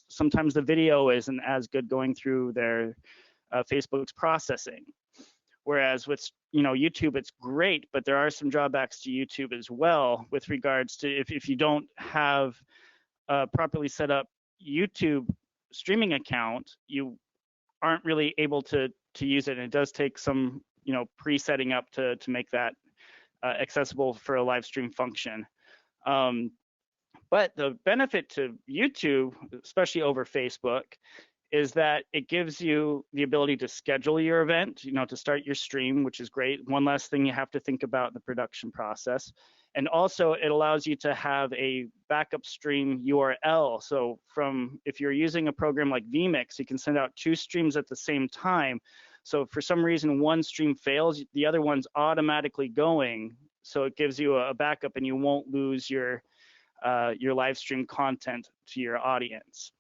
Sometimes the video isn't as good going through their Facebook's processing. Whereas with YouTube, it's great, but there are some drawbacks to YouTube as well with regards to if you don't have a properly set up YouTube streaming account, you aren't really able to use it. And it does take some pre-setting up to make that accessible for a live stream function. But the benefit to YouTube, especially over Facebook, is that it gives you the ability to schedule your event, to start your stream, which is great. One less thing you have to think about in the production process. And also it allows you to have a backup stream URL. So if you're using a program like vMix, you can send out 2 streams at the same time. So if for some reason one stream fails, the other one's automatically going. So it gives you a backup, and you won't lose your live stream content to your audience.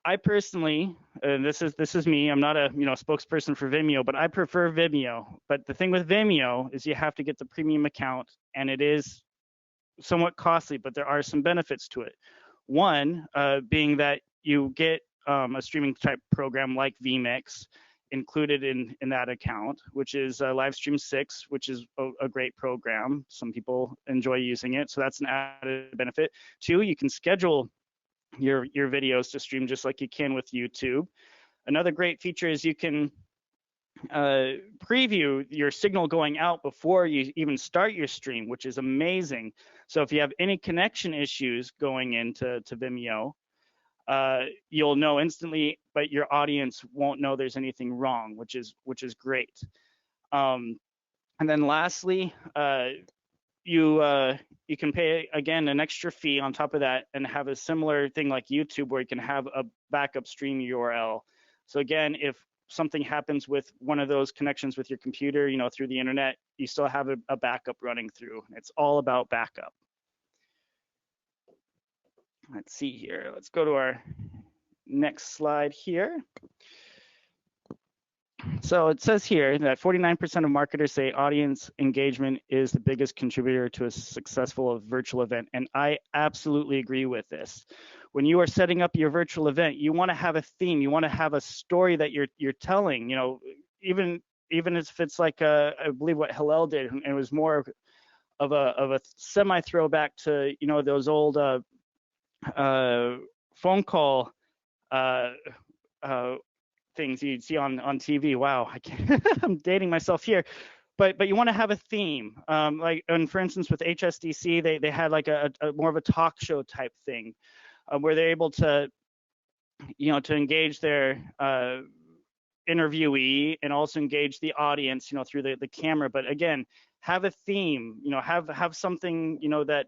I personally, and this is me, I'm not a spokesperson for Vimeo, but I prefer Vimeo. But the thing with Vimeo is you have to get the premium account, and it is somewhat costly, but there are some benefits to it. One being that you get a streaming type program like vMix included in that account, which is Livestream 6, which is a great program. Some people enjoy using it, so that's an added benefit. 2, you can schedule your videos to stream just like you can with YouTube. Another great feature is you can preview your signal going out before you even start your stream, which is amazing. So if you have any connection issues going into Vimeo, you'll know instantly, but your audience won't know there's anything wrong, which is great. And then lastly, you can pay again an extra fee on top of that and have a similar thing like YouTube where you can have a backup stream URL. So again, if something happens with one of those connections with your computer, through the internet, you still have a backup running through. It's all about backup. Let's see here. Let's go to our next slide here. So it says here that 49% of marketers say audience engagement is the biggest contributor to a successful virtual event. And I absolutely agree with this. When you are setting up your virtual event, you want to have a theme. You want to have a story that you're telling, even if it's like I believe what Hillel did, and it was more of a semi throwback to, those old phone call things you'd see on TV. Wow, I can't, I'm dating myself here, but you want to have a theme. And for instance, with HSDC, they had like a more of a talk show type thing, where they're able to, to engage their interviewee and also engage the audience, through the camera. But again, have a theme. Have something, that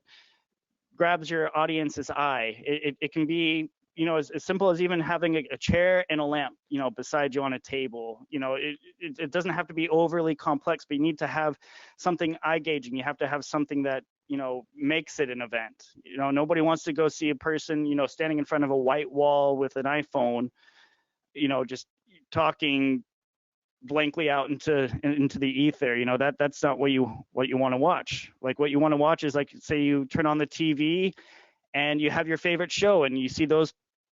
grabs your audience's eye. It can be, as simple as even having a chair and a lamp, beside you on a table. It doesn't have to be overly complex, but you need to have something eye-gauging. You have to have something that, makes it an event. Nobody wants to go see a person, standing in front of a white wall with an iPhone, just talking blankly out into the ether. That's not what you want to watch. Like, what you want to watch is, like, say you turn on the TV and you have your favorite show and you see those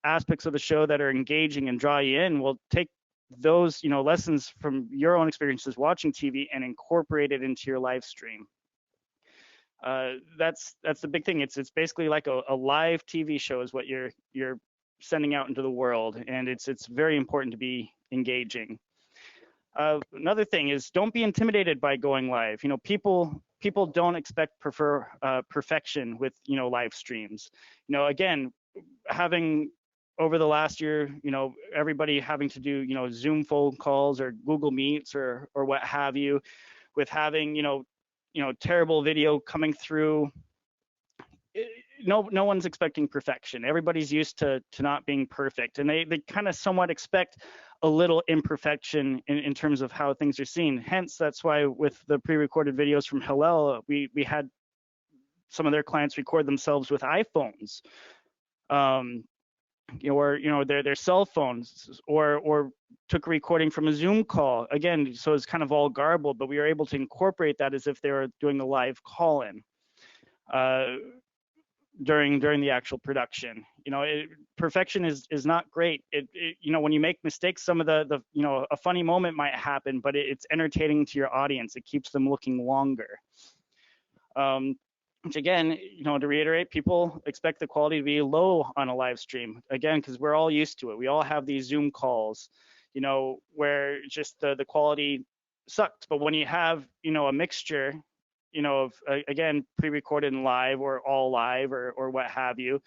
aspects of the show that are engaging and draw you in. Well, take those, lessons from your own experiences watching TV and incorporate it into your live stream. That's the big thing. It's basically like a live TV show is what you're sending out into the world, and it's very important to be engaging. Another thing is, don't be intimidated by going live. People don't expect perfection with live streams. Again, having over the last year, everybody having to do Zoom phone calls or Google Meets or what have you, with having terrible video coming through. No one's expecting perfection. Everybody's used to not being perfect, and they kind of somewhat expect a little imperfection in terms of how things are seen. Hence, that's why with the pre-recorded videos from Hillel, we had some of their clients record themselves with iPhones, or their cell phones, or took a recording from a Zoom call. Again, so it's kind of all garbled, but we were able to incorporate that as if they were doing a live call-in during the actual production. Perfection is not great. When you make mistakes, some of the a funny moment might happen, but it's entertaining to your audience. It keeps them looking longer. Which again, to reiterate, people expect the quality to be low on a live stream, again, because we're all used to it. We all have these Zoom calls, where just the quality sucks. But when you have, a mixture, of, again, pre-recorded and live, or all live, or what have you,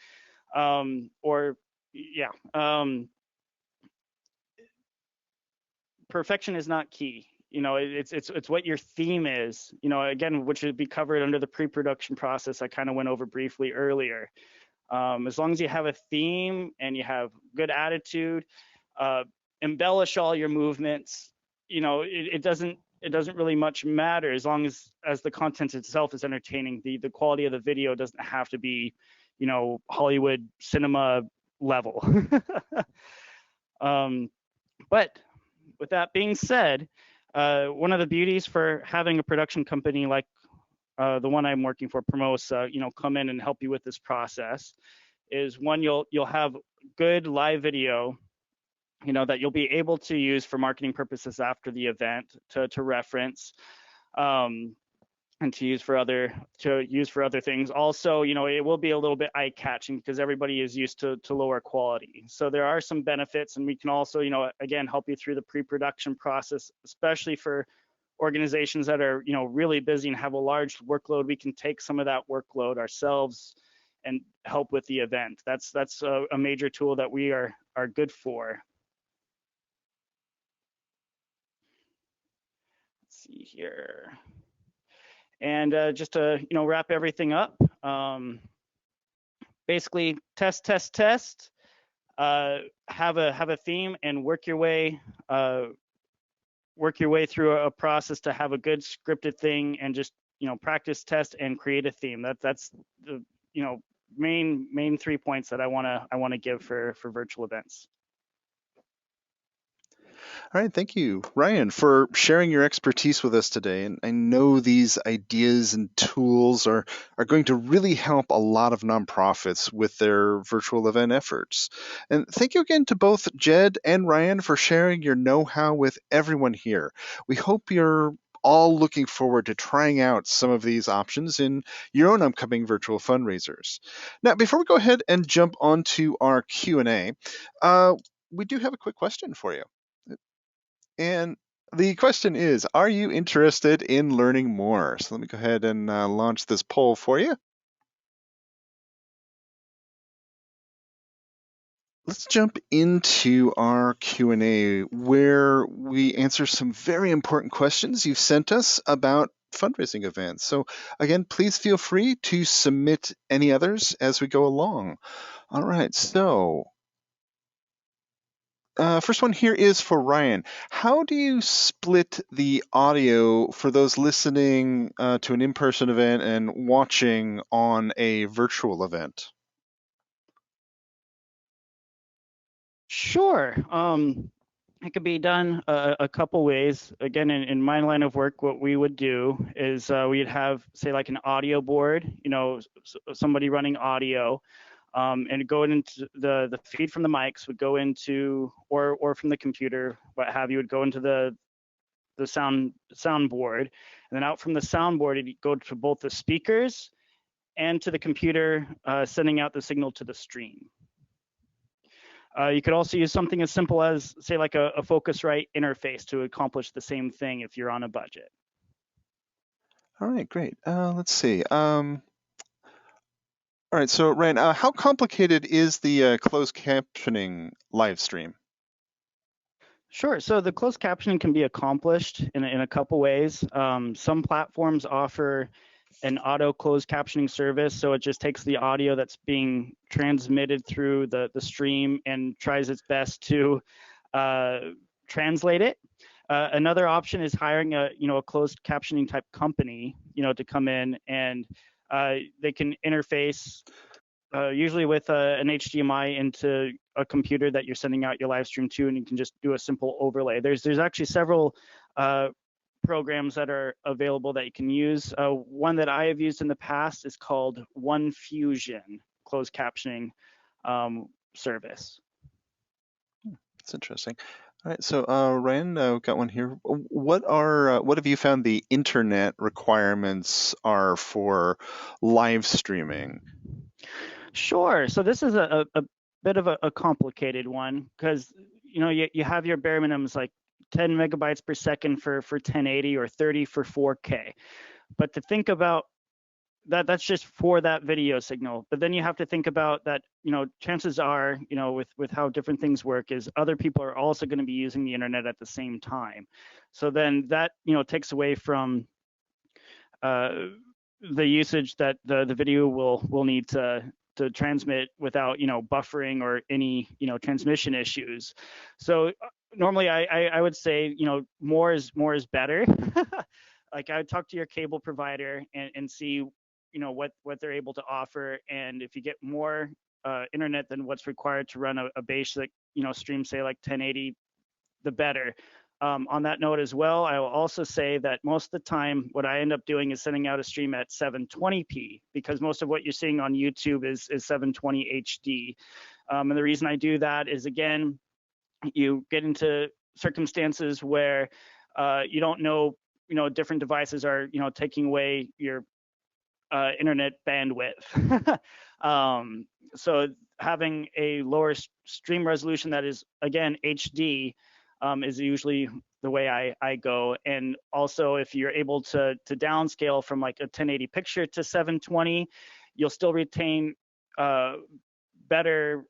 perfection is not key. It's what your theme is, again, which would be covered under the pre-production process I kind of went over briefly earlier. As long as you have a theme and you have good attitude, embellish all your movements, it doesn't really much matter as long as the content itself is entertaining. The quality of the video doesn't have to be, Hollywood cinema level. But with that being said, one of the beauties for having a production company like the one I'm working for, Promosa, come in and help you with this process, is one, you'll have good live video, that you'll be able to use for marketing purposes after the event to reference. and to use for other things. Also, it will be a little bit eye-catching because everybody is used to lower quality. So there are some benefits, and we can also, again, help you through the pre-production process, especially for organizations that are, really busy and have a large workload. We can take some of that workload ourselves and help with the event. That's a major tool that we are good for. Let's see here. And just to wrap everything up, basically test, have a theme and work your way through a process to have a good scripted thing, and just practice, test, and create a theme. That's the main 3 points that I want to give for virtual events. All right, thank you, Ryan, for sharing your expertise with us today. And I know these ideas and tools are going to really help a lot of nonprofits with their virtual event efforts. And thank you again to both Jed and Ryan for sharing your know-how with everyone here. We hope you're all looking forward to trying out some of these options in your own upcoming virtual fundraisers. Now, before we go ahead and jump onto our Q&A, we do have a quick question for you. And the question is, are you interested in learning more? So let me go ahead and launch this poll for you. Let's jump into our Q&A, where we answer some very important questions you've sent us about fundraising events. So again, please feel free to submit any others as we go along. All right, so first one here is for Ryan. How do you split the audio for those listening to an in-person event and watching on a virtual event? Sure. It could be done a couple ways. Again, in my line of work, what we would do is we'd have, say, like an audio board, somebody running audio, and go into the feed from the mics would go into, or from the computer, what have you, would go into the soundboard, and then out from the soundboard, it'd go to both the speakers and to the computer, sending out the signal to the stream. You could also use something as simple as, say, like a Focusrite interface to accomplish the same thing if you're on a budget. All right, great. Let's see. All right, so Ryan, how complicated is the closed captioning live stream? Sure. So the closed captioning can be accomplished in a couple ways. Some platforms offer an auto closed captioning service, so it just takes the audio that's being transmitted through the stream and tries its best to translate it. Another option is hiring a closed captioning type company to come in, and they can interface usually with an HDMI into a computer that you're sending out your live stream to, and you can just do a simple overlay. There's actually several programs that are available that you can use. One that I have used in the past is called OneFusion closed captioning service. That's interesting. All right, so Ryan, we've got one here. What have you found the internet requirements are for live streaming? Sure. So this is a bit of a complicated one, because you have your bare minimums like 10 megabytes per second for 1080 or 30 for 4K. But to think about that, that's just for that video signal. But then you have to think about that, chances are, with how different things work, is other people are also going to be using the internet at the same time. So then that, takes away from the usage that the video will need to transmit without buffering or any transmission issues. So normally I would say more is better. Like I would talk to your cable provider and see what they're able to offer, and if you get more internet than what's required to run a basic stream, say like 1080, the better. On that note as well, I will also say that most of the time what I end up doing is sending out a stream at 720p, because most of what you're seeing on YouTube is 720 HD. And the reason I do that is, again, you get into circumstances where you don't know different devices are, taking away your internet bandwidth. So having a lower stream resolution that is, again, HD, is usually the way I go. And also, if you're able to downscale from like a 1080 picture to 720, you'll still retain better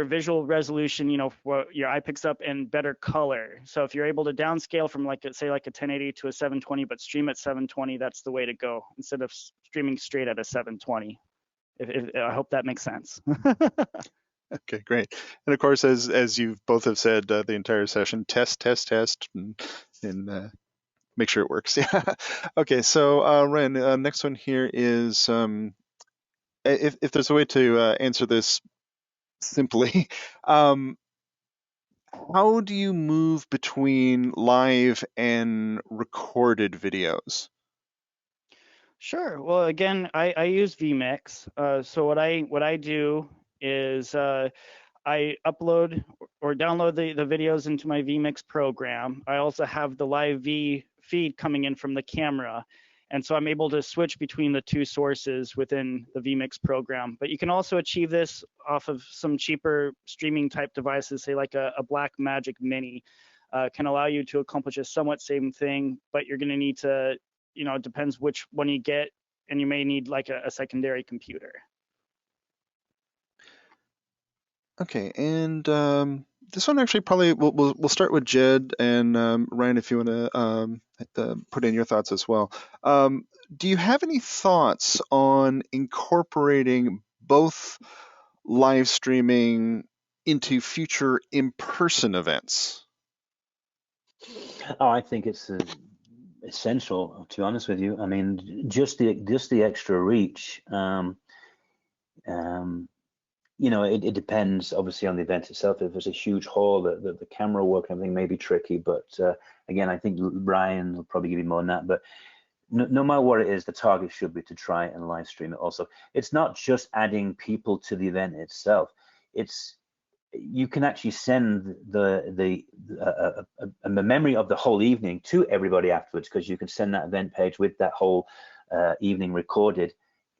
visual resolution, for your eye picks up, and better color. So if you're able to downscale from say like a 1080 to a 720, but stream at 720, that's the way to go instead of streaming straight at a 720. I hope that makes sense. Okay, great. And of course, as you both have said the entire session, test, and make sure it works. Yeah. Okay, so Ryan, next one here is if there's a way to answer this simply, how do you move between live and recorded videos? Sure. Well, again, I use vMix. So what I do is I upload or download the videos into my vMix program. I also have the live V feed coming in from the camera. And so I'm able to switch between the two sources within the vMix program. But you can also achieve this off of some cheaper streaming type devices, say like a Blackmagic Mini. Can allow you to accomplish a somewhat same thing, but you're going to need to, it depends which one you get, and you may need like a secondary computer. Okay, and this one actually probably we'll start with Jed, and Ryan, if you want to put in your thoughts as well. Do you have any thoughts on incorporating both live streaming into future in-person events? Oh, I think it's essential, to be honest with you. I mean, just the extra reach. It depends obviously on the event itself. If there's a huge hall, the camera work and everything may be tricky. But again, I think Brian will probably give you more than that. But no matter what it is, the target should be to try and live stream it. Also, it's not just adding people to the event itself. You can actually send the memory of the whole evening to everybody afterwards, because you can send that event page with that whole evening recorded,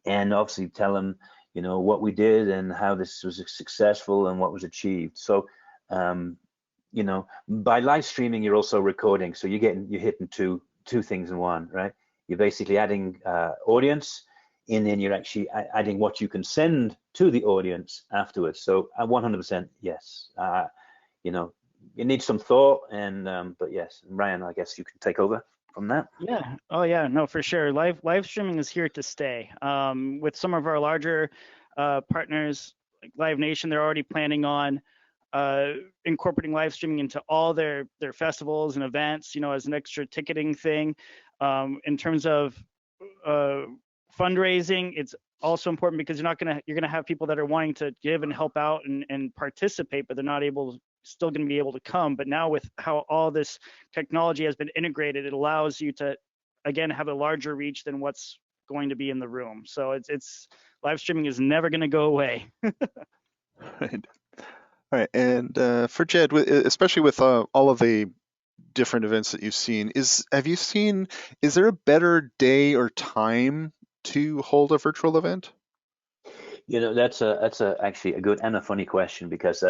and obviously tell them what we did and how this was successful and what was achieved. So by live streaming, you're also recording, so you're hitting two things in one, right? You're basically adding audience, and then you're actually adding what you can send to the audience afterwards. So 100% yes. You need some thought, and but yes, Ryan, I guess you can take over from that. Yeah. Oh yeah. No, for sure. Live streaming is here to stay. With some of our larger partners like Live Nation, they're already planning on incorporating live streaming into all their festivals and events, as an extra ticketing thing. In terms of fundraising, it's also important because you're gonna have people that are wanting to give and help out and participate, but they're not still going to be able to come. But now with how all this technology has been integrated, it allows you to again have a larger reach than what's going to be in the room. So it's live streaming is never going to go away. Right. All right, and for Jed, especially with all of the different events that you've seen, is there a better day or time to hold a virtual event? That's actually a good and a funny question, because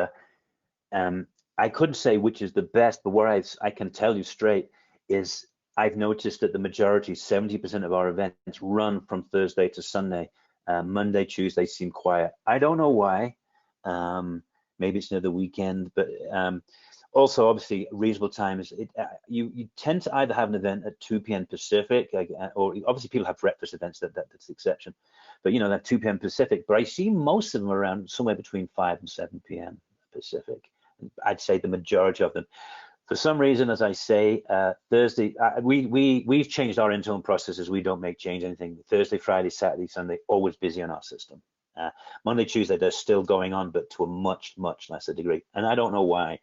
I couldn't say which is the best, but what I can tell you straight is I've noticed that the majority, 70% of our events run from Thursday to Sunday. Monday, Tuesday seem quiet. I don't know why. Maybe it's another weekend, but also obviously reasonable times. You tend to either have an event at 2 p.m. Pacific, or obviously people have breakfast events. That's the exception. But that 2 p.m. Pacific. But I see most of them around somewhere between 5 and 7 p.m. Pacific. I'd say the majority of them. For some reason, as I say, Thursday, we've changed our internal processes. We don't change anything. Thursday, Friday, Saturday, Sunday, always busy on our system. Monday, Tuesday, they're still going on, but to a much, much lesser degree. And I don't know why.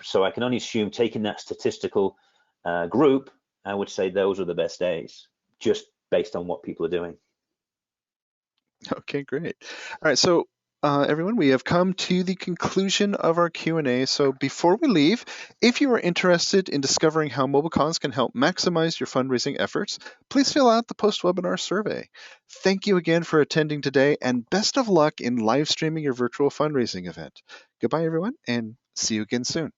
So I can only assume, taking that statistical group, I would say those are the best days, just based on what people are doing. Okay, great. All right, so Everyone, we have come to the conclusion of our Q&A. So before we leave, if you are interested in discovering how MobileCons can help maximize your fundraising efforts, please fill out the post-webinar survey. Thank you again for attending today, and best of luck in live streaming your virtual fundraising event. Goodbye, everyone, and see you again soon.